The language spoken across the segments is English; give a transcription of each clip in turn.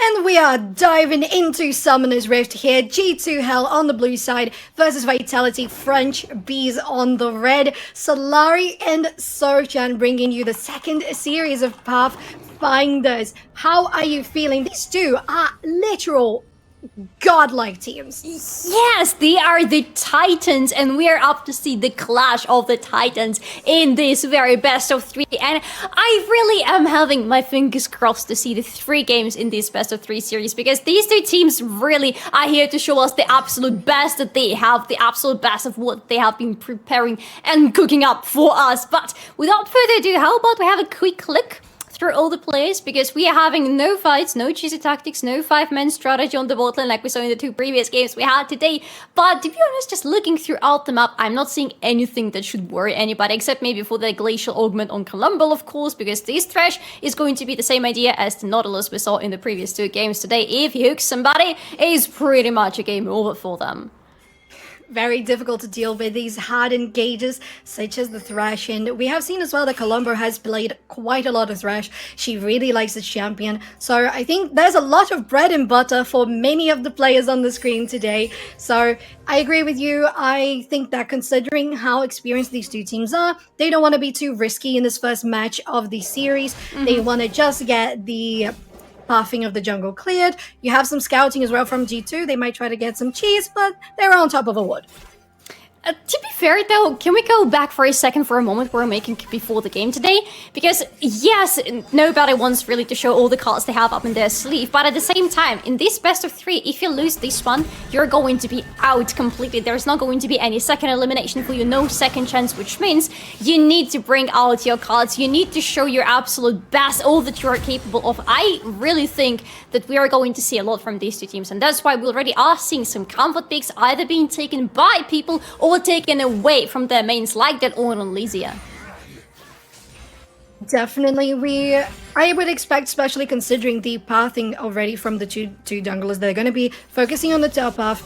And we are diving into Summoner's Rift here. G2 Hell on the blue side versus Vitality French Bees on the red. Solari and Sochan bringing you the second series of Pathfinders. How are you feeling? These two are literal godlike teams. Yes, they are the Titans, and we are up to see the clash of the Titans in this very best of three. And I really am having my fingers crossed to see the 3 games in this best of 3 series, because these 2 teams really are here to show us the absolute best that they have, the absolute best of what they have been preparing and cooking up for us. But without further ado, how about we have a quick look through all the players, because we are having no fights, no cheesy tactics, no 5-man strategy on the bot lane like we saw in the 2 previous games we had today. But to be honest, just looking throughout the map, I'm not seeing anything that should worry anybody, except maybe for the glacial augment on Columble, of course, because this Thresh is going to be the same idea as the Nautilus we saw in the previous 2 games today. If he hooks somebody, it's pretty much a game over for them. Very difficult to deal with these hard engages such as the Thresh, and we have seen as well that Columbo has played quite a lot of Thresh. She really likes the champion, so I think there's a lot of bread and butter for many of the players on the screen today. So I agree with you. I think that considering how experienced these 2 teams are, they don't want to be too risky in this first match of the series. They want to just get the pathing of the jungle cleared. You have some scouting as well from G2. They might try to get some cheese, but they're on top of a wood. To be fair though, can we go back for a second for a moment we're making before the game today? Because yes, nobody wants really to show all the cards they have up in their sleeve, but at the same time, in this best of 3, if you lose this one, you're going to be out completely. There's not going to be any second elimination for you, no second chance, which means you need to bring out your cards, you need to show your absolute best, all that you are capable of. I really think that we are going to see a lot from these 2 teams, and that's why we already are seeing some comfort picks either being taken by people or taken away from their mains, like that on Lysia. Definitely, I would expect, especially considering the pathing already from the two junglers, they're going to be focusing on the top path.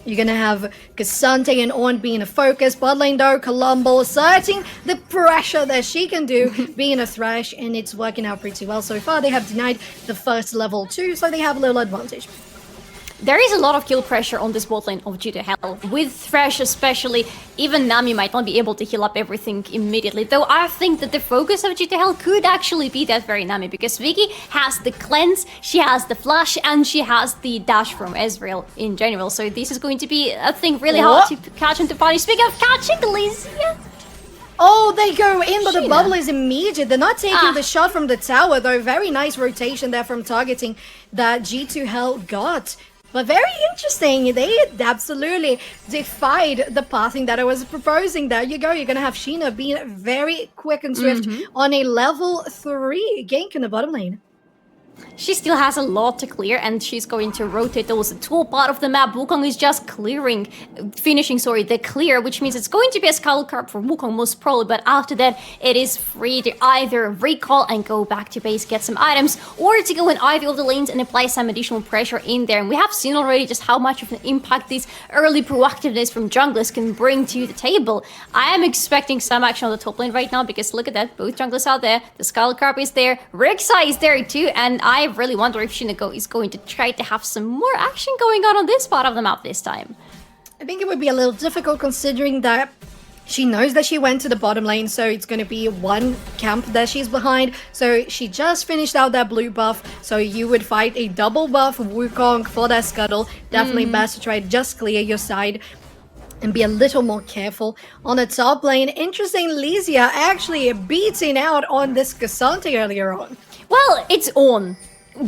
You're going to have Cassante and Ornn being a focus. Bot lane though, Columbo asserting the pressure that she can do being a Thresh, and it's working out pretty well so far. They have denied the first level 2, so they have a little advantage. There is a lot of kill pressure on this bot lane of G2 Hell. With Thresh especially, even Nami might not be able to heal up everything immediately. Though I think that the focus of G2 Hell could actually be that very Nami, because Vicky has the cleanse, she has the flash, and she has the dash from Ezreal in general. So this is going to be a thing really hard to catch into party. Speaking of catching, Lysia. Oh, they go in, but the bubble is immediate. They're not taking the shot from the tower, though. Very nice rotation there from targeting that G2 Hell got. But very interesting. They absolutely defied the pathing that I was proposing. There you go. You're going to have Sheena being very quick and swift on a level 3 gank in the bottom lane. She still has a lot to clear, and she's going to rotate also to a part of the map. Wukong is just finishing the clear, which means it's going to be a Skull Carp for Wukong most probably, but after that it is free to either recall and go back to base, get some items, or to go in either of the lanes and apply some additional pressure in there. And we have seen already just how much of an impact this early proactiveness from junglers can bring to the table. I am expecting some action on the top lane right now, because look at that, both junglers out there, the Skull Carp is there, Rek'Sai is there too, and I really wonder if Shinako is going to try to have some more action going on this part of the map this time. I think it would be a little difficult considering that she knows that she went to the bottom lane, so it's going to be one camp that she's behind. So she just finished out that blue buff, so you would fight a double buff Wukong for that scuttle. Definitely best to try to just clear your side and be a little more careful on the top lane. Interesting, Lysia actually beating out on this Cassante earlier on. Well, it's on.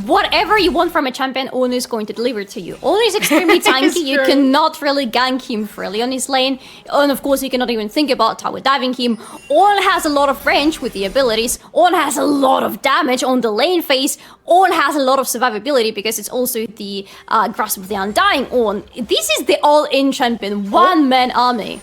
Whatever you want from a champion, Ornn is going to deliver to you. Ornn is extremely tanky, you cannot really gank him freely on his lane, and of course you cannot even think about tower diving him. Ornn has a lot of range with the abilities, Ornn has a lot of damage on the lane phase, Ornn has a lot of survivability because it's also the Grasp of the Undying Ornn. This is the all-in champion, one-man army.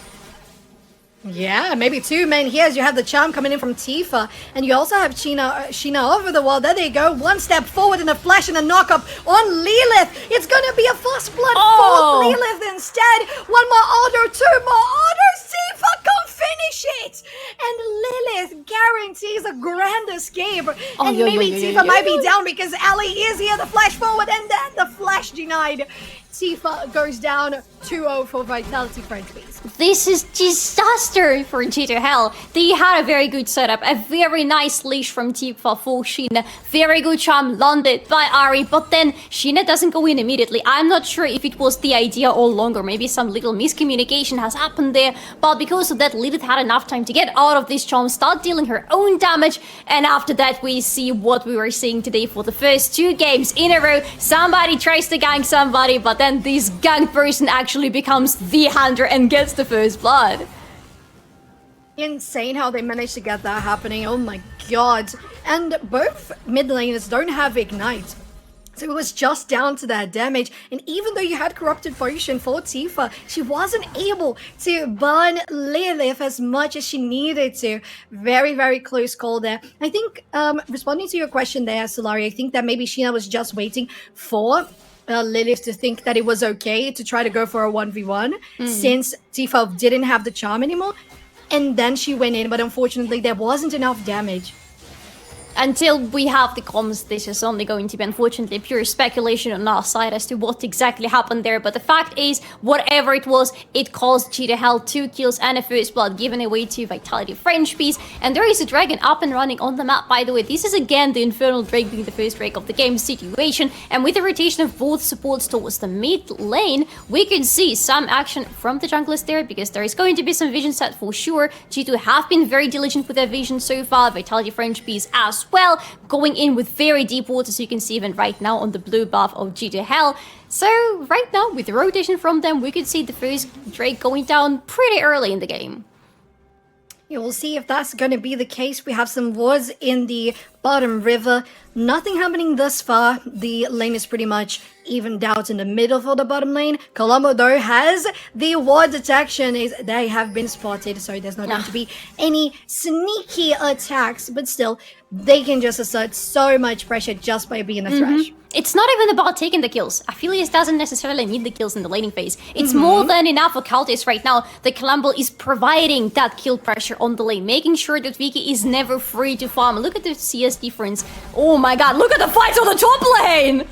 Yeah, maybe 2 men here as you have the charm coming in from Tifa, and you also have Sheena over the wall. There they go, one step forward and a flash and a knock up on Lilith. It's gonna be a fast blood for Lilith instead. One more auto, 2 more autos. Tifa confident. finish it! And Lilith guarantees a grand escape. Oh, And maybe Tifa might be down because Ali is here, the flash forward, and then the flash denied. Tifa goes down 2-0 for Vitality French Beast. This is disaster for G2 Hell. They had a very good setup, a very nice leash from Tifa for Sheena, very good charm landed by Ari, but then Sheena doesn't go in immediately. I'm not sure if it was the idea all along, or maybe some little miscommunication has happened there, but because of that, Lilith had enough time to get out of this charm, start dealing her own damage, and after that we see what we were seeing today for the first 2 games in a row. Somebody tries to gank somebody, but then this gank person actually becomes the hunter and gets the first blood. Insane how they managed to get that happening. Oh my god. And both mid laners don't have Ignite. So it was just down to that damage. And even though you had Corrupted Potion for Tifa, she wasn't able to burn Lilith as much as she needed to. Very, very close call there. I think, responding to your question there, Solari, I think that maybe Sheena was just waiting for Lilith to think that it was okay to try to go for a 1v1 since Tifa didn't have the charm anymore. And then she went in, but unfortunately there wasn't enough damage. Until we have the comms, this is only going to be, unfortunately, pure speculation on our side as to what exactly happened there. But the fact is, whatever it was, it caused G2 Hell 2 kills and a first blood given away to Vitality French Beast. And there is a dragon up and running on the map, by the way. This is again the Infernal Drake being the first Drake of the game situation. And with the rotation of both supports towards the mid lane, we can see some action from the junglers there, because there is going to be some vision set for sure. G2 have been very diligent with their vision so far. Vitality French Beast as well, going in with very deep water, so you can see even right now on the blue buff of G2 Hell. So right now, with the rotation from them, we could see the first Drake going down pretty early in the game. You will see if that's going to be the case. We have some wards in the bottom river. Nothing happening thus far. The lane is pretty much evened out in the middle for the bottom lane. Colombo, though, has the ward detection. They have been spotted, so there's not going to be any sneaky attacks. But still, they can just assert so much pressure just by being a Thresh. It's not even about taking the kills. Aphelios doesn't necessarily need the kills in the laning phase. It's more than enough for Cultist right now. The Colombo is providing that kill pressure on the lane, making sure that Vicky is never free to farm. Look at the CS difference. Oh my god, look at the fights on the top lane!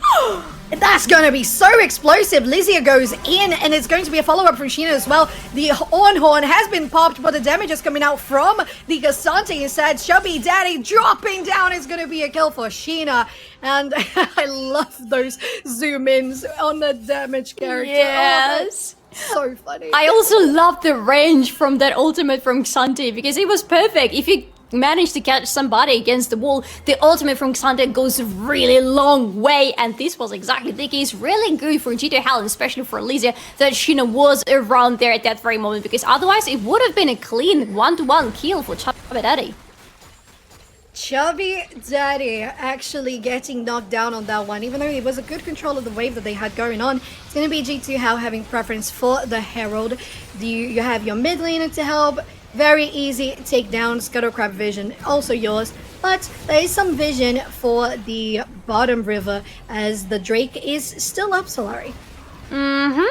That's going to be so explosive. Lizia goes in, and it's going to be a follow-up from Sheena as well. The Horn has been popped, but the damage is coming out from the Gasante instead. Chubby Daddy dropping down is going to be a kill for Sheena. And I love those zoom-ins on the damage character. Yes! So funny. I also love the range from that ultimate from Xante, because it was perfect. If you manage to catch somebody against the wall, the ultimate from Xante goes a really long way, and this was exactly the case. Really good for G2 Hell, especially for Elysia, that Sheena was around there at that very moment, because otherwise it would have been a clean 1-to-1 kill for Chubby Daddy. Chubby Daddy actually getting knocked down on that one, even though it was a good control of the wave that they had going on. It's going to be G2 Hell having preference for the Herald. You have your mid laner to help. Very easy takedown, Scuttle Crab vision, also yours. But there is some vision for the bottom river as the Drake is still up, Solari.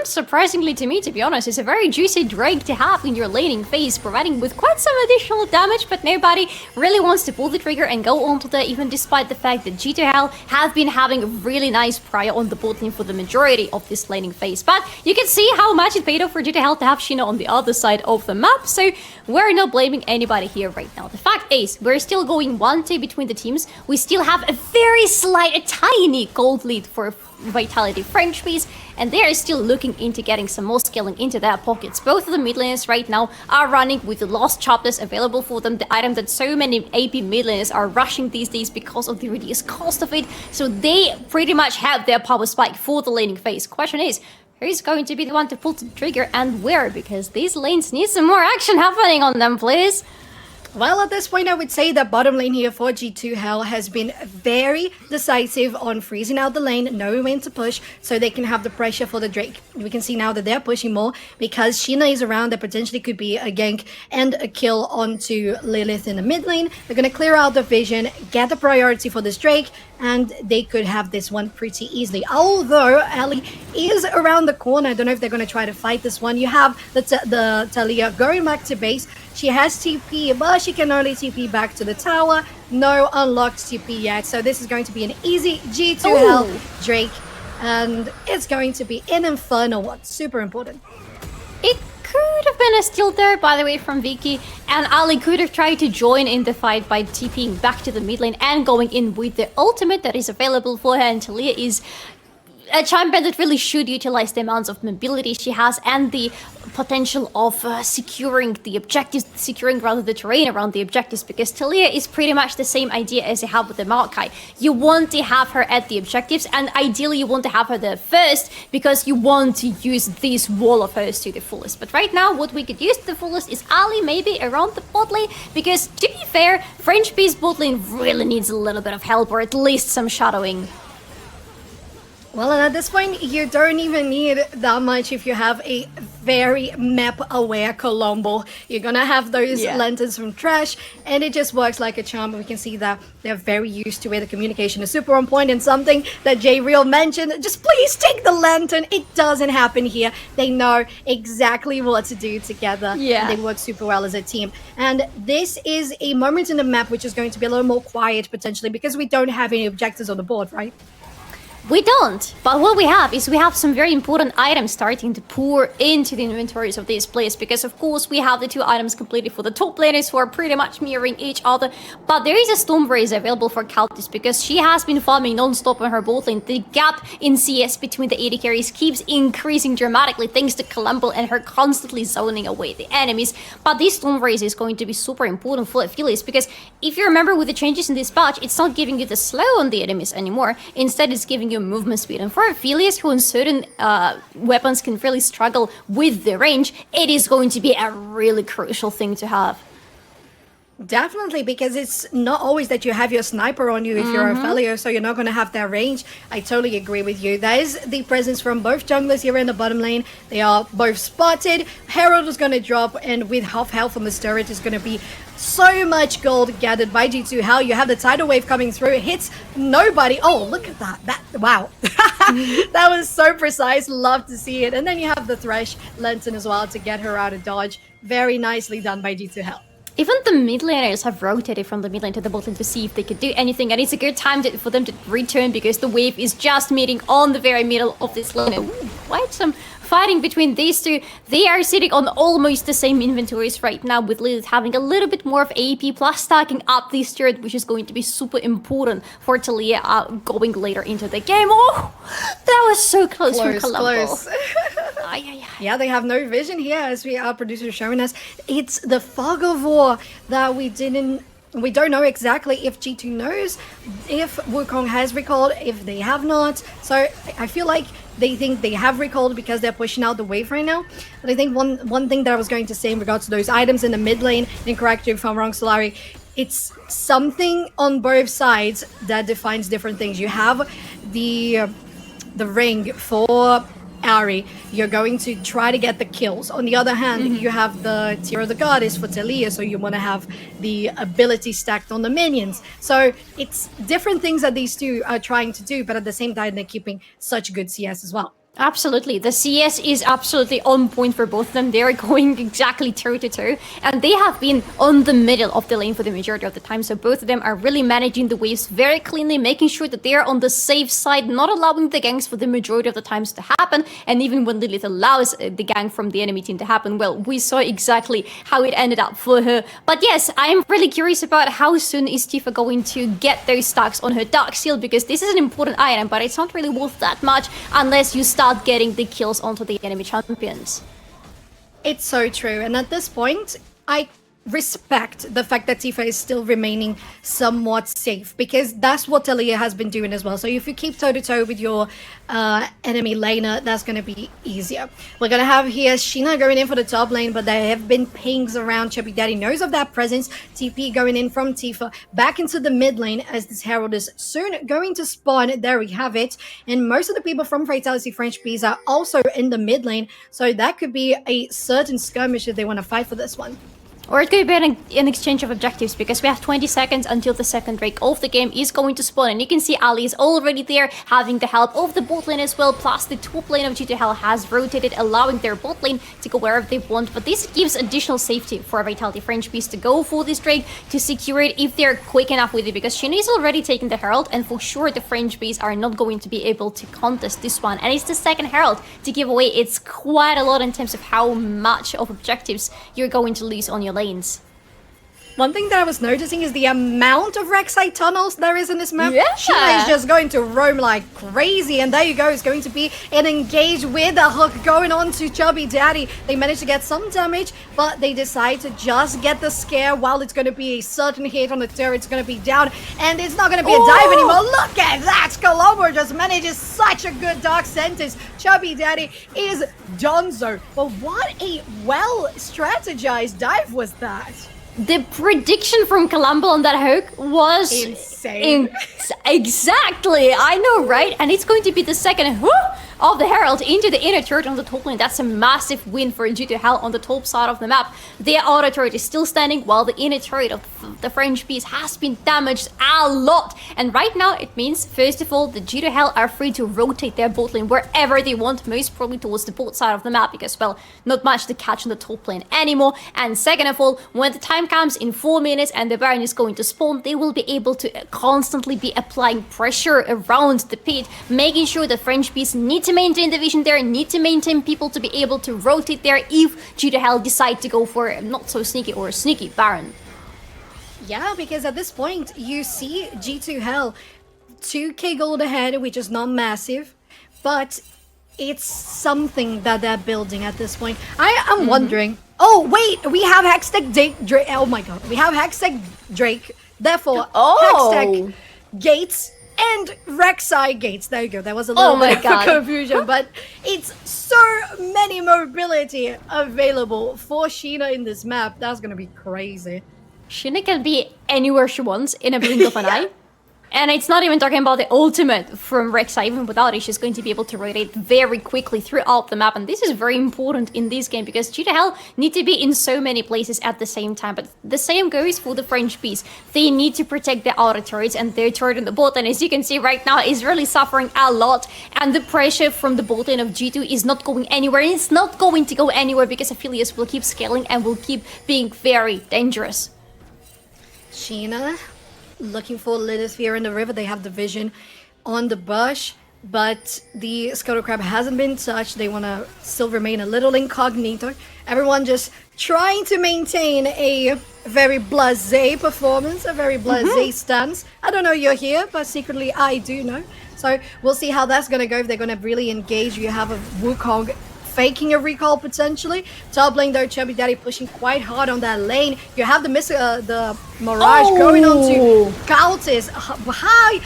Surprisingly to me, to be honest, it's a very juicy Drake to have in your laning phase, providing with quite some additional damage, but nobody really wants to pull the trigger and go onto that, even despite the fact that G2 Hell have been having a really nice prior on the bot lane for the majority of this laning phase. But you can see how much it paid off for G2 Hell to have Sheena on the other side of the map, so we're not blaming anybody here right now. The fact is, we're still going 1-2 between the teams. We still have a very slight, a tiny gold lead for Vitality French Beast, and they are still looking into getting some more scaling into their pockets. Both of the mid laners right now are running with the Lost Chopless available for them, the item that so many AP mid laners are rushing these days because of the reduced cost of it, so they pretty much have their power spike for the laning phase. Question is, who's going to be the one to pull the trigger and where? Because these lanes need some more action happening on them, please. Well, at this point, I would say that bottom lane here for G2 Hell has been very decisive on freezing out the lane, knowing when to push, so they can have the pressure for the Drake. We can see now that they're pushing more because Sheena is around. There potentially could be a gank and a kill onto Lilith in the mid lane. They're going to clear out the vision, get the priority for this Drake, and they could have this one pretty easily. Although Ali is around the corner, I don't know if they're going to try to fight this one. You have the Talia going back to base. She has TP, but she can only TP back to the tower. No unlocked TP yet. So this is going to be an easy G2 Hell Drake. And it's going to be an Infernal one. Super important. It could have been a steal there, by the way, from Vicky, and Ali could have tried to join in the fight by TPing back to the mid lane and going in with the ultimate that is available for her, and Talia is a champion that really should utilize the amounts of mobility she has and the potential of securing the objectives, securing rather the terrain around the objectives, because Talia is pretty much the same idea as you have with the Maokai. You want to have her at the objectives, and ideally you want to have her there first because you want to use this wall of hers to the fullest. But right now what we could use to the fullest is Ali maybe around the bot lane, because to be fair, French Beast bot lane really needs a little bit of help, or at least some shadowing. Well, and at this point, you don't even need that much if you have a very map-aware Colombo. You're gonna have those lanterns from Trash, and it just works like a charm. We can see that they're very used to it. The communication is super on point, and something that J Real mentioned, just please take the lantern. It doesn't happen here. They know exactly what to do together. Yeah. They work super well as a team. And this is a moment in the map which is going to be a little more quiet, potentially, because we don't have any objectives on the board, right? We don't, but what we have is we have some very important items starting to pour into the inventories of these players, because of course we have the 2 items completed for the top laners who are pretty much mirroring each other, but there is a Stormbrace available for Countess because she has been farming non-stop on her bot lane. The gap in CS between the AD carries keeps increasing dramatically thanks to Columbo and her constantly zoning away the enemies, but this Stormbrace is going to be super important for Aphelios, because if you remember with the changes in this patch, it's not giving you the slow on the enemies anymore, instead it's giving you movement speed. And for Aphelios, who in certain weapons can really struggle with the range, it is going to be a really crucial thing to have. Definitely, because it's not always that you have your sniper on you if you're a failure, so you're not going to have that range. I totally agree with you. There is the presence from both junglers here in the bottom lane. They are both spotted. Herald is going to drop, and with half health on the turret is going to be so much gold gathered by G2 Hell. You have the tidal wave coming through. It hits nobody. Oh, look at that. Wow. That was so precise. Love to see it. And then you have the Thresh Lantern as well to get her out of dodge. Very nicely done by G2 Hell. Even the mid laners have rotated from the mid lane to the bot lane to see if they could do anything, and it's a good time for them to return because the wave is just meeting on the very middle of this lane. Ooh, quite some fighting between these two. They are sitting on almost the same inventories right now, with Lilith having a little bit more of AP plus stacking up this turret, which is going to be super important for Talia going later into the game. Oh, that was so close from Colombo. Close. Yeah, they have no vision here, as our producer is showing us. It's the fog of war that we don't know exactly if G2 knows, if Wukong has recalled, if they have not. So I feel like they think they have recalled because they're pushing out the wave right now. But I think one thing that I was going to say in regards to those items in the mid lane, and correct you if I'm wrong, Solari, it's something on both sides that defines different things. You have the ring for Ari, you're going to try to get the kills. On the other hand, you have the Tear of the Goddess for Talia, so you want to have the ability stacked on the minions. So it's different things that these two are trying to do, but at the same time, they're keeping such good CS as well. Absolutely. The CS is absolutely on point for both of them. They're going exactly toe-to-toe, and they have been on the middle of the lane for the majority of the time. So both of them are really managing the waves very cleanly, making sure that they are on the safe side, not allowing the ganks for the majority of the times to happen. And even when Lilith allows the gank from the enemy team to happen, well, we saw exactly how it ended up for her. But yes, I'm really curious about how soon is Tifa going to get those stacks on her Dark Seal, because this is an important item, but it's not really worth that much unless you start getting the kills onto the enemy champions. It's so true, and at this point, I respect the fact that Tifa is still remaining somewhat safe, because that's what Talia has been doing as well. So if you keep toe-to-toe with your enemy laner, that's going to be easier. We're going to have here Sheena going in for the top lane, but there have been pings around. Chubby Daddy knows of that presence. TP going in from Tifa back into the mid lane, as this Herald is soon going to spawn. There we have it. And most of the people from Fatality French Bees are also in the mid lane, so that could be a certain skirmish if they want to fight for this one. Or it could be an exchange of objectives because we have 20 seconds until the second Drake of the game is going to spawn. And you can see Ali is already there having the help of the bot lane as well. Plus the top lane of G2Hell has rotated, allowing their bot lane to go wherever they want. But this gives additional safety for Vitality French Beast to go for this Drake to secure it if they're quick enough with it. Because Shinny is already taking the Herald and for sure the French Beast are not going to be able to contest this one. And it's the second Herald to give away. It's quite a lot in terms of how much of objectives you're going to lose on your lanes. One thing that I was noticing is the amount of Rek'Sai tunnels there is in this map. Yeah. Sheena is just going to roam like crazy, and there you go. It's going to be an engage with a hook going on to Chubby Daddy. They managed to get some damage, but they decide to just get the scare while it's going to be a certain hit on the turret. It's going to be down, and it's not going to be a dive anymore. Look at that! Colombo just manages such a good dark sentence. Chubby Daddy is donezo. But what a well-strategized dive was that. The prediction from Colombo on that hook was insane. Exactly, I know, right? And it's going to be the second of the Herald into the inner turret on the top lane. That's a massive win for G2Hell on the top side of the map. The outer turret is still standing while the inner turret of the French Beast has been damaged a lot. And right now it means, first of all, the G2Hell are free to rotate their bot lane wherever they want, most probably towards the bot side of the map because, well, not much to catch on the top lane anymore. And second of all, when the time comes in 4 minutes and the Baron is going to spawn, they will be able to constantly be applying pressure around the pit, making sure the French Beast need to maintain the vision there, need to maintain people to be able to rotate there if G2Hell decide to go for a not so sneaky or a sneaky Baron. Yeah, because at this point, you see G2Hell 2k gold ahead, which is not massive, but it's something that they're building at this point. I am wondering... Oh, wait, we have Hextech Drake. Oh my god, we have Hextech Drake. Therefore, Hextech Gates and Rek'Sai Gates. There you go. There was a little bit of confusion, but it's so many mobility available for Sheena in this map. That's gonna be crazy. Sheena can be anywhere she wants in a blink of an eye. And it's not even talking about the ultimate from Rek'Sai. Even without it, she's going to be able to rotate very quickly throughout the map. And this is very important in this game because G2Hell need to be in so many places at the same time. But the same goes for the French Beast. They need to protect their outer turrets and their turret in the bot. And as you can see right now, is really suffering a lot. And the pressure from the bot lane of G2 is not going anywhere. And it's not going to go anywhere because Aphelios will keep scaling and will keep being very dangerous. Sheena looking for Lilith here in the river. They have the vision on the bush, but the Scuttle Crab hasn't been touched. They want to still remain a little incognito. Everyone just trying to maintain a very blasé performance, a very blasé stance. I don't know you're here, but secretly I do know. So we'll see how that's going to go, if they're going to really engage. You have a Wukong faking a recall potentially. Top lane though, Chubby Daddy pushing quite hard on that lane. You have the Mirage going on to Countess. High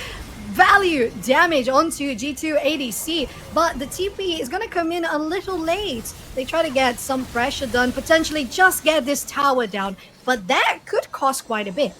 value damage onto G2 ADC, but the TP is gonna come in a little late. They try to get some pressure done, potentially just get this tower down, but that could cost quite a bit.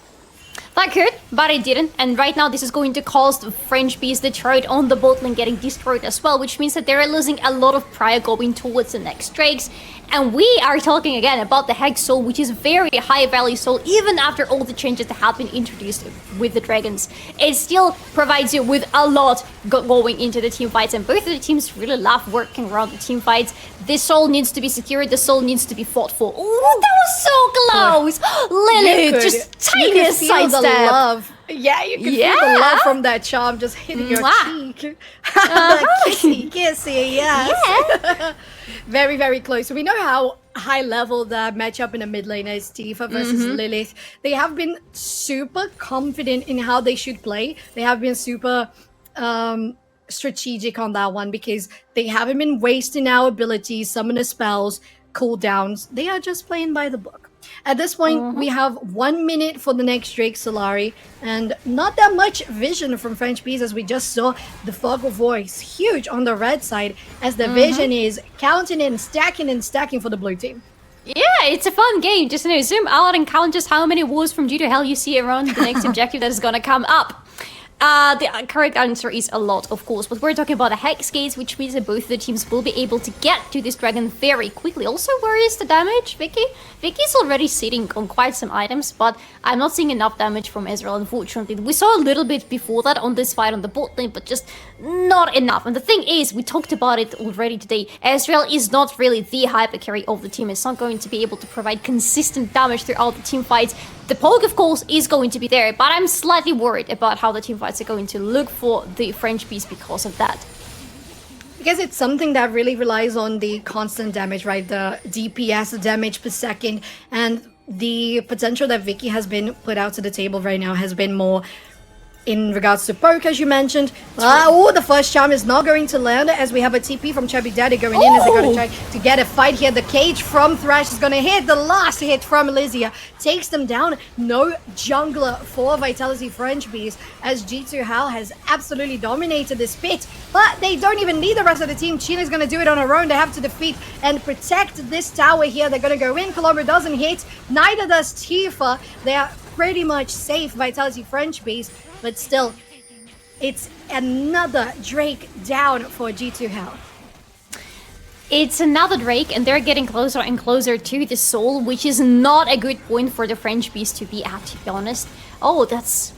That could, but it didn't. And right now this is going to cause the French Beast, the turret on the bot lane getting destroyed as well, which means that they're losing a lot of prior going towards the next Drakes. And we are talking again about the Hex Soul, which is very high value soul, even after all the changes that have been introduced with the dragons. It still provides you with a lot going into the team fights, and both of the teams really love working around the team fights. This soul needs to be secured, the soul needs to be fought for. Oh, that was so close! Lilith, just tiniest sidestep. Love. Yeah, you can feel the love from that charm just hitting your cheek. Kissy, yes. Yeah. Very, very close. So we know how high level the matchup in the mid lane is, Tifa versus Lilith. They have been super confident in how they should play. They have been super strategic on that one because they haven't been wasting our abilities, summoner spells, cooldowns. They are just playing by the book. At this point, we have 1 minute for the next Drake Solari, and not that much vision from French Beast, as we just saw the fog of voice huge on the red side as the vision is counting and stacking for the blue team. Yeah, it's a fun game. Just zoom out and count just how many walls from G2Hell you see around the next objective that is gonna come up. The correct answer is a lot, of course, but we're talking about a hex gates, which means that both of the teams will be able to get to this dragon very quickly. Also, where is the damage, Vicky? Vicky's already sitting on quite some items, but I'm not seeing enough damage from Ezreal, unfortunately. We saw a little bit before that on this fight on the bot lane, but just not enough. And the thing is, we talked about it already today, Ezreal is not really the hyper carry of the team. It's not going to be able to provide consistent damage throughout the team fights. The poke, of course, is going to be there, but I'm slightly worried about how the team fights are going to look for the French beast because of that. Because it's something that really relies on the constant damage, right? The DPS, the damage per second, and the potential that Vicky has been put out to the table right now has been more in regards to poke, as you mentioned. Oh, the first charm is not going to land as we have a TP from Chubby Daddy going in as they're going to try to get a fight here. The cage from Thresh is going to hit. The last hit from Elysia takes them down. No jungler for Vitality French Beast as G2 Hal has absolutely dominated this pit. But they don't even need the rest of the team. China's going to do it on her own. They have to defeat and protect this tower here. They're going to go in. Colombo doesn't hit. Neither does Tifa. They are pretty much safe, Vitality French Beast. But still, it's another Drake down for G2 Hell. It's another Drake, and they're getting closer and closer to the soul, which is not a good point for the French beast to be at, to be honest. Oh, that's...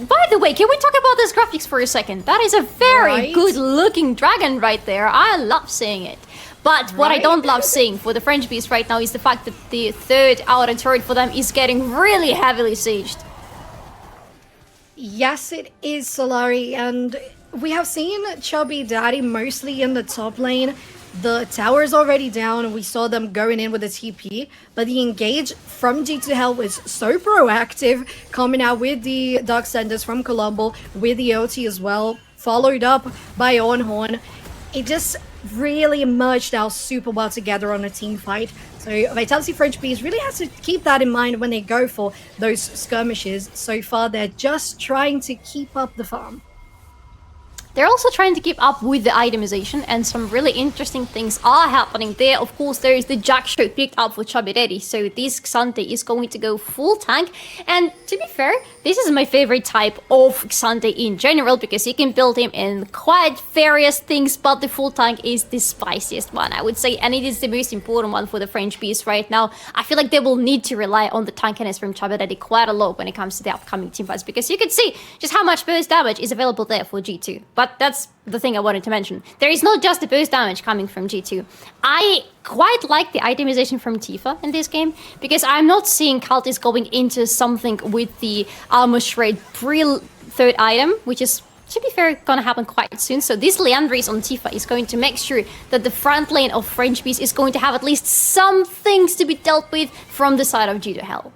By the way, can we talk about this graphics for a second? That is a very good-looking dragon right there. I love seeing it. But what I don't love seeing for the French beast right now is the fact that the third outer turret for them is getting really heavily sieged. Yes, it is, Solari, and we have seen Chubby Daddy mostly in the top lane. The tower is already down, we saw them going in with a TP, but the engage from G2 Hell was so proactive, coming out with the Dark Senders from Colombo, with the OT as well, followed up by Ornhorn. It just really merged out super well together on a team fight. So Vitality French Beast really has to keep that in mind when they go for those skirmishes. So far, they're just trying to keep up the farm. They're also trying to keep up with the itemization, and some really interesting things are happening there. Of course, there is the Jack Stroke picked up for Chubby Daddy, so this Xante is going to go full tank. And to be fair, this is my favorite type of Xante in general, because you can build him in quite various things, but the full tank is the spiciest one, I would say, and it is the most important one for the French Beast right now. I feel like they will need to rely on the tankiness from Chubby Daddy quite a lot when it comes to the upcoming teamfights, because you can see just how much burst damage is available there for G2. But that's the thing I wanted to mention. There is not just the burst damage coming from G2. I quite like the itemization from Tifa in this game, because I'm not seeing Cultists going into something with the Armor Shred pre-third item, which is, to be fair, gonna happen quite soon. So this Leandris on Tifa is going to make sure that the front lane of French Beast is going to have at least some things to be dealt with from the side of G2 Hell.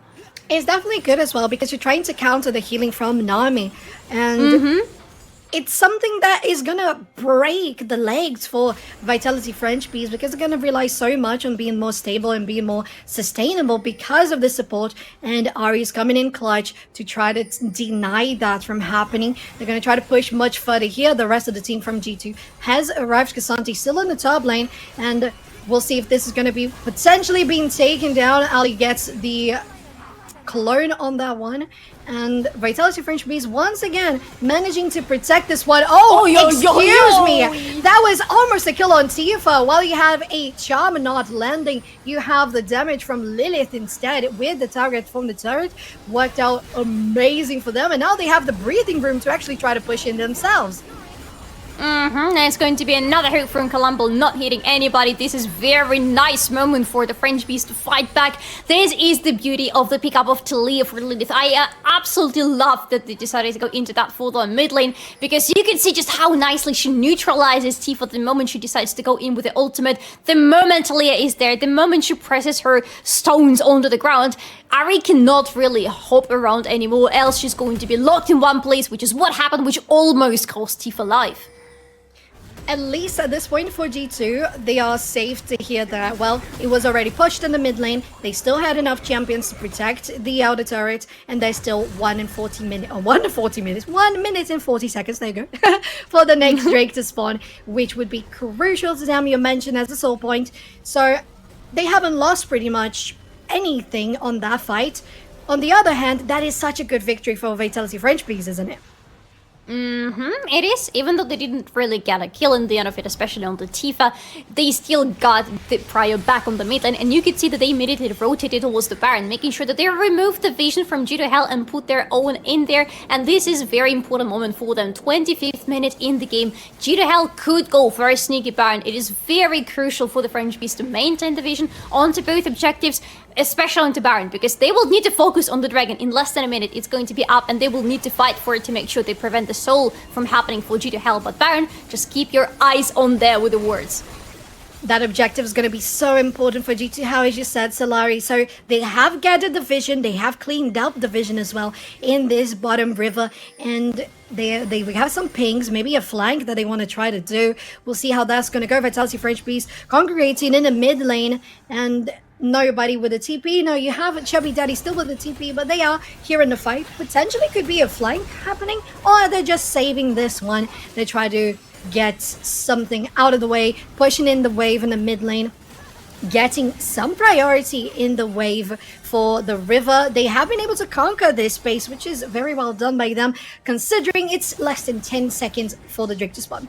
It's definitely good as well, because you're trying to counter the healing from Nami. And it's something that is gonna break the legs for Vitality French Beast, because they're gonna rely so much on being more stable and being more sustainable because of the support. And Ari's coming in clutch to try to deny that from happening. They're gonna try to push much further here. The rest of the team from G2 has arrived. Casanti still in the top lane, and we'll see if this is gonna be potentially being taken down. Ali gets the clone on that one, and Vitality French Beast once again managing to protect this one. Excuse me, that was almost a kill on Tifa. While you have a charm not landing, you have the damage from Lilith instead with the target from the turret. Worked out amazing for them, and now they have the breathing room to actually try to push in themselves. And it's going to be another hook from Colombo, not hitting anybody. This is very nice moment for the French Beast to fight back. This is the beauty of the pickup of Talia for Lilith. I absolutely love that they decided to go into that full-on mid lane, because you can see just how nicely she neutralizes Tifa the moment she decides to go in with the ultimate. The moment Talia is there, the moment she presses her stones onto the ground, Ari cannot really hop around anymore, else she's going to be locked in one place, which is what happened, which almost cost Tifa life. At least at this point for G2, they are safe to hear that, well, it was already pushed in the mid lane. They still had enough champions to protect the outer turret, and there's still 1 minute and 40 seconds, there you go, for the next Drake to spawn, which would be crucial to them. You mentioned as a soul point. So they haven't lost pretty much anything on that fight. On the other hand, that is such a good victory for Vitality French Beast, isn't it? It is, even though they didn't really get a kill in the end of it, especially on the Tifa, they still got the prio back on the mid lane, and you could see that they immediately rotated towards the Baron, making sure that they removed the vision from G to Hell and put their own in there, and this is a very important moment for them. 25th minute in the game, G to Hell could go for a sneaky Baron. It is very crucial for the French Beast to maintain the vision onto both objectives, especially onto Baron, because they will need to focus on the dragon. In less than a minute, it's going to be up, and they will need to fight for it to make sure they prevent the soul from happening for G to Hell. But Baron, just keep your eyes on there with the words. That objective is going to be so important for G2, how as you said, Solari. So they have gathered the vision, they have cleaned up the vision as well in this bottom river, and they have some pings, maybe a flank that they want to try to do. We'll see how that's going to go. Vitality French Beast congregating in the mid lane, and nobody with a TP. No, you have Chubby Daddy still with the TP, but they are here in the fight. Potentially could be a flank happening, or they're just saving this one. They try to get something out of the way, pushing in the wave in the mid lane, getting some priority in the wave for the river. They have been able to conquer this space, which is very well done by them, considering it's less than 10 seconds for the Drake to spawn.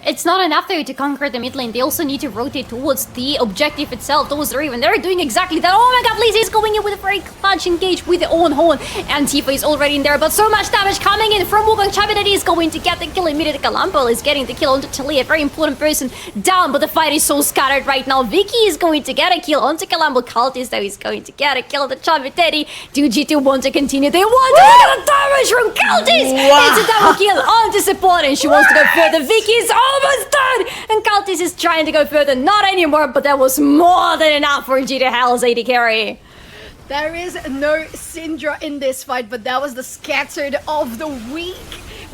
It's not enough though to conquer the mid lane. They also need to rotate towards the objective itself, towards the Riven. They're doing exactly that. Oh my god, Lizzie is going in with a very clutch engage with the own horn. And Tifa is already in there, but so much damage coming in from Wukong. Chabidadi is going to get the kill immediately. Kalambo is getting the kill onto Talia, a very important person down, but the fight is so scattered right now. Vicky is going to get a kill onto Kalambo. Cultist though is going to get a kill on the Chabidadi. Do G2 want to continue? They want to get a damage from Cultist! Wow. It's a double kill onto support, and she wants to go further. Vicky is almost done! And Cultist is trying to go further. Not anymore, but that was more than enough for G to Hell's AD carry. There is no Syndra in this fight, but that was the scattered of the week.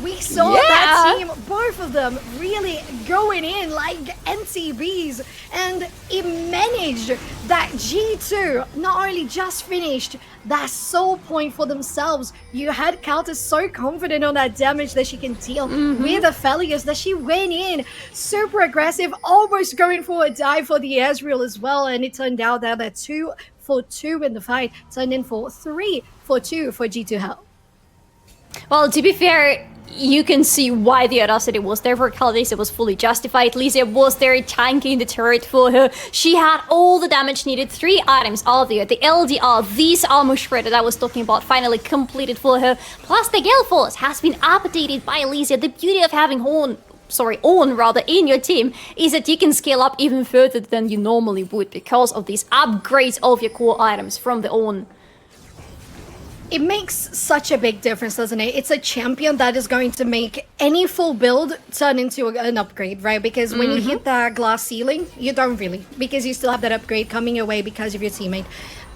We saw that team, both of them, really going in like NCBs, and it managed that G2 not only just finished that soul point for themselves. You had Countess so confident on that damage that she can deal with Aphelios that she went in super aggressive, almost going for a dive for the Ezreal as well, and it turned out that they're 2 for 2 in the fight, turned in for 3 for 2 for G2 Hell. Well, to be fair, you can see why the audacity was there for Caldice. It was fully justified. Lisa was there tanking the turret for her. She had all the damage needed. 3 items all there. The LDR, this armor shred that I was talking about, finally completed for her. Plus the Gale Force has been updated by Lisa. The beauty of having Ornn in your team is that you can scale up even further than you normally would because of these upgrades of your core items from the Ornn. It makes such a big difference, doesn't it? It's a champion that is going to make any full build turn into an upgrade, right? Because when you hit that glass ceiling, you don't really, because you still have that upgrade coming your way because of your teammate.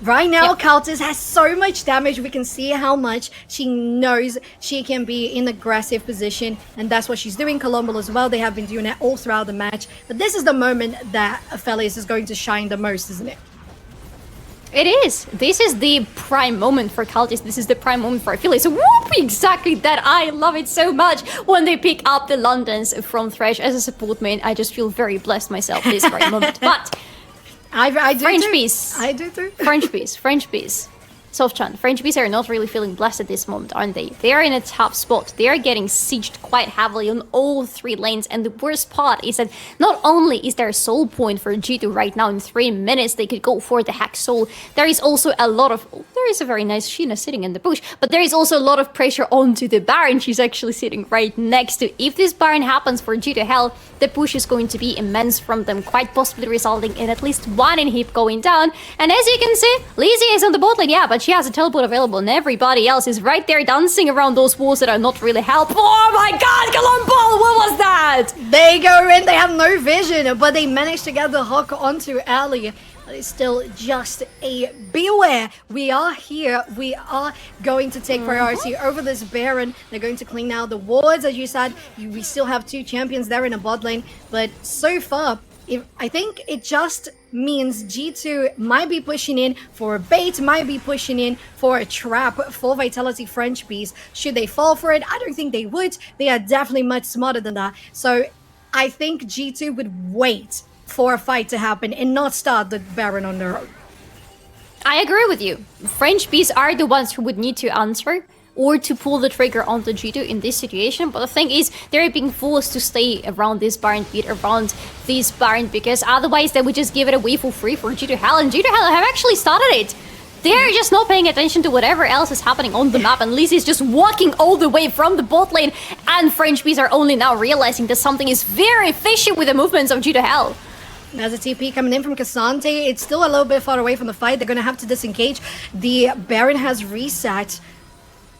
Right now, Countess has so much damage. We can see how much she knows she can be in aggressive position, and that's what she's doing. Colombo as well. They have been doing that all throughout the match. But this is the moment that Aphelios is going to shine the most, isn't it? It is. This is the prime moment for Cultist. This is the prime moment for Aphelios. So whoop, exactly that. I love it so much when they pick up the Londons from Thresh as a support main. I just feel very blessed myself this very moment. But I do French too. piece. I do too. French piece. Softchan, French bees are not really feeling blessed at this moment, aren't they? They are in a tough spot. They are getting sieged quite heavily on all 3 lanes, and the worst part is that not only is there a soul point for G2 right now in 3 minutes, they could go for the hack soul, there is also a lot of... Oh, there is a very nice Sheena sitting in the bush, but there is also a lot of pressure onto the Baron. She's actually sitting right next to... If this Baron happens for G2 Hell, the push is going to be immense from them, quite possibly resulting in at least 1 inhib going down. And as you can see, Lizzie is on the bot lane, yeah, but she has a teleport available, and everybody else is right there dancing around those walls that are not really helpful. Oh my god, Colombo, what was that? They go in, they have no vision, but they managed to get the hook onto Ali. But it's still just a beware. We are here. We are going to take priority over this Baron. They're going to clean out the wards, as you said. We still have 2 champions there in a bot lane, but so far, I think it just means G2 might be pushing in for a bait, might be pushing in for a trap for Vitality French Bees. Should they fall for it? I don't think they would. They are definitely much smarter than that. So I think G2 would wait for a fight to happen and not start the Baron on their own. I agree with you. French bees are the ones who would need to answer or to pull the trigger onto G2 in this situation. But the thing is, they're being forced to stay around this Baron pit, around this Baron, because otherwise they would just give it away for free for G2 Hell, and G2 Hell have actually started it. They're just not paying attention to whatever else is happening on the map, and Lizzie is just walking all the way from the bot lane, and French Bees are only now realizing that something is very fishy with the movements of G2 Hell. There's a TP coming in from Cassante. It's still a little bit far away from the fight. They're going to have to disengage. The Baron has reset.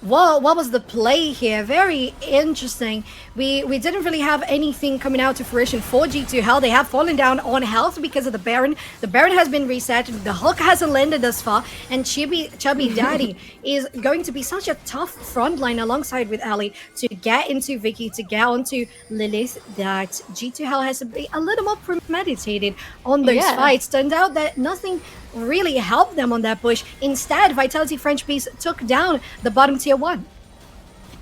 What was the play here? Very interesting. We didn't really have anything coming out to fruition for G2 Hell. They have fallen down on health because of the Baron. The Baron has been reset. The hook hasn't landed thus far. And Chubby Daddy is going to be such a tough front line alongside with Ali to get into Vicky, to get onto Lilith, that G2 Hell has to be a little more premeditated on those fights. Turned out that nothing really helped them on that push. Instead, Vitality French Beast took down the bottom tier 1.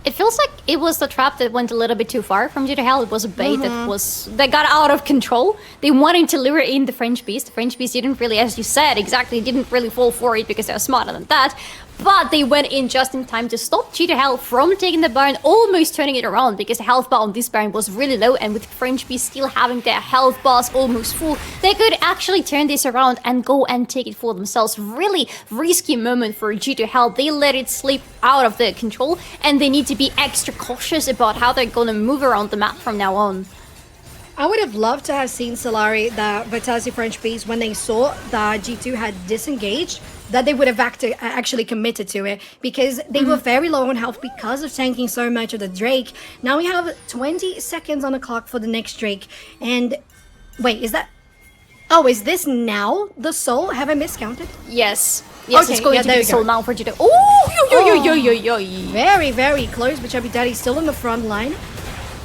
It feels like it was the trap that went a little bit too far from G2 Hell. It was a bait that got out of control. They wanted to lure in the French Beast. The French Beast didn't really, as you said, exactly, didn't really fall for it because they were smarter than that. But they went in just in time to stop G2 Hell from taking the Baron, almost turning it around, because the health bar on this Baron was really low, and with French Beast still having their health bars almost full, they could actually turn this around and go and take it for themselves. Really risky moment for G2 Hell. They let it slip out of their control, and they need to be extra cautious about how they're gonna move around the map from now on. I would have loved to have seen Solari, the Vitality French Beast, when they saw that G2 had disengaged, that they would have actually committed to it, because they were very low on health because of tanking so much of the Drake. Now we have 20 seconds on the clock for the next Drake. And wait, is that... Oh, is this now the soul? Have I miscounted? Yes. Yes, okay, it's going to be the soul now for G2. Very, very close, but Chubby Daddy's still in the front line.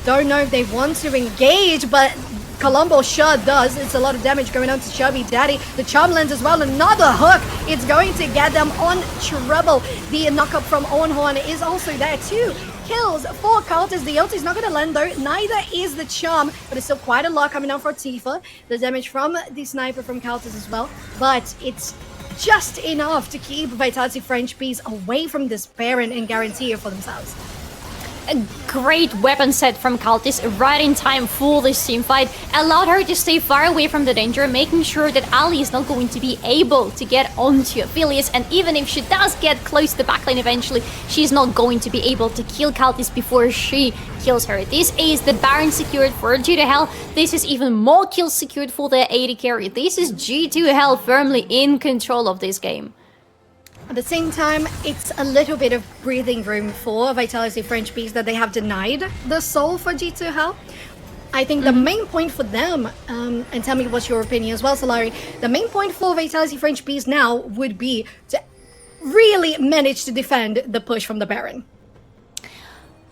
Don't know if they want to engage, but Colombo sure does. It's a lot of damage going on to Chubby Daddy. The charm lands as well. Another hook. It's going to get them on trouble. The knockup from Ornhorn is also there too. Kills for Cultist. The ult is not going to land though. Neither is the charm, but it's still quite a lot coming out for Tifa. The damage from the sniper from Cultist as well, but it's just enough to keep Vitality French Beast away from this Baron and guarantee it for themselves. A great weapon set from Cultist right in time for this teamfight. Allowed her to stay far away from the danger, making sure that Ali is not going to be able to get onto Aphelios, and even if she does get close to the backline eventually, she's not going to be able to kill Cultist before she kills her. This is the Baron secured for G2 Hell. This is even more kills secured for their AD carry. This is G2 Hell firmly in control of this game. At the same time, it's a little bit of breathing room for Vitality French Beast that they have denied the soul for G2 Hell. I think the main point for them, and tell me what's your opinion as well, Solari, the main point for Vitality French Beast now would be to really manage to defend the push from the Baron.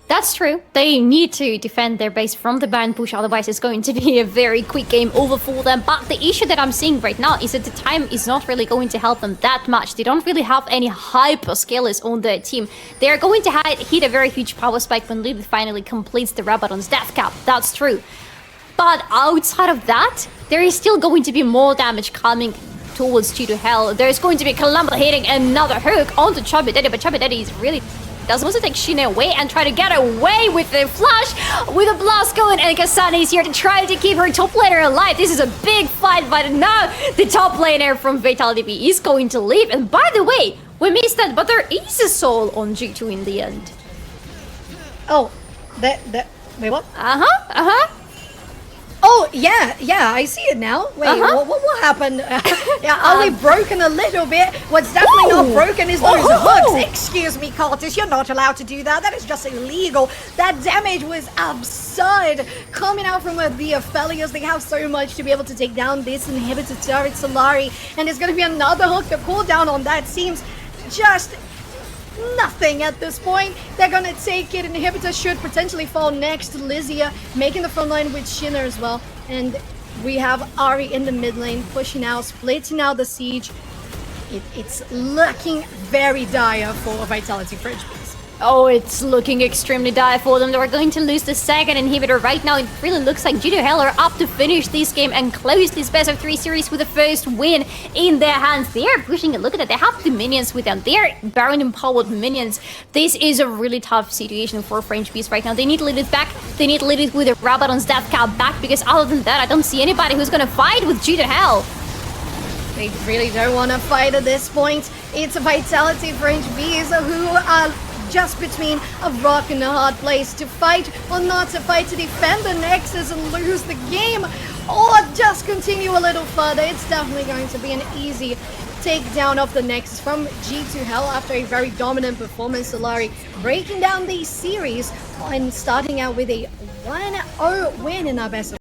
That's true. They need to defend their base from the Baron push, otherwise it's going to be a very quick game over for them. But the issue that I'm seeing right now is that the time is not really going to help them that much. They don't really have any hyper scalers on their team. They're going to hit a very huge power spike when Lilith finally completes the Rabadon's death cap. That's true. But outside of that, there is still going to be more damage coming towards G2 Hell. There's going to be Columba hitting another hook onto Chubby Daddy, but Chubby Daddy is really... does want to take Shine away and try to get away with the flash, with a blast going, and Kasane is here to try to keep her top laner alive. This is a big fight, but now the top laner from Vitality B is going to leave. And by the way, we missed that, but there is a soul on G2 in the end. Oh, wait, what? Oh, yeah, I see it now. Wait, what happened? Yeah, are we broken a little bit? What's definitely not broken is those hooks. Excuse me, Cultist, you're not allowed to do that. That is just illegal. That damage was absurd. Coming out from the Aphelios, they have so much to be able to take down this inhibitor turret Solari. And there's going to be another hook. The cooldown on that seems just... nothing at this point. They're gonna take it. Inhibitor should potentially fall next to Lysia, making the front line with Shinner as well. And we have Ari in the mid lane, pushing out, splitting out the siege. It's looking very dire for Vitality French Beast. Oh, it's looking extremely dire for them. They were going to lose the second inhibitor. Right now, it really looks like G2 Hell are up to finish this game and close this best of 3 series with the first win in their hands. They are pushing it. Look at that. They have the minions with them. They are Baron empowered minions. This is a really tough situation for French Beast right now. They need to lead it back. They need to lead it with a Rabadon's Death Cap back, because other than that, I don't see anybody who's going to fight with G2 Hell. They really don't want to fight at this point. It's a Vitality French Bees who are just between a rock and a hard place, to fight or not to fight, to defend the Nexus and lose the game, or just continue a little further. It's definitely going to be an easy takedown of the Nexus from G2 Hell after a very dominant performance. Solari breaking down the series and starting out with a 1-0 win in our best of